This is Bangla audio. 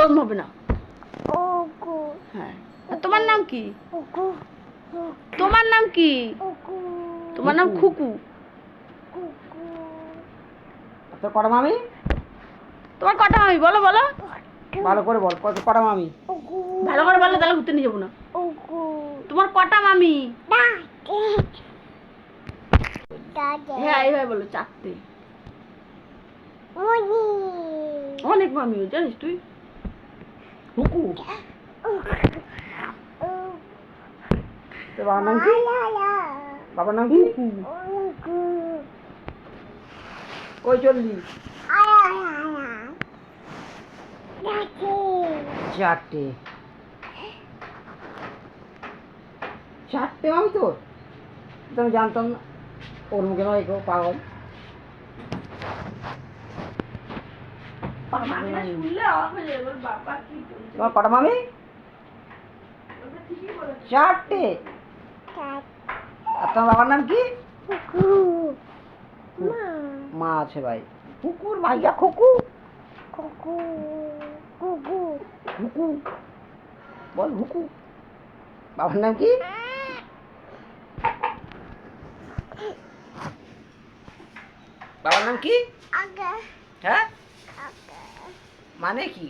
ওরম হবে না। হ্যাঁ, তোমার নাম কি? তোমার নাম কি? তোমার নাম খুকু। তোর কটা মামি? তোমার কটা মামি? বলো বলো, ভালো করে বল, কটা মামি? ভালো করে বলো, তাহলে ঘুরতে নিয়ে যাবো না। তোমার কটা মামি? হ্যাঁ, এইভাবে বলো, 4টে। অনেক মামি জানিস তুই। হুকু। তোর বাবার নাম কি? বাবার নাম কি? কই চললি? 4টে। 4টে মামি তোর? তো আমি জানতাম না। ওর মুখে নয় গো, পাগল। তোমার কটা মামি? 4টে। আর তোমার বাবার নাম কি? মা আছে ভাই। কুকুর মাইয়া খুকু। হুকু বল, হুকু। বাবার নাম কি? বাবার নাম কি? হ্যাঁ, মানে কি?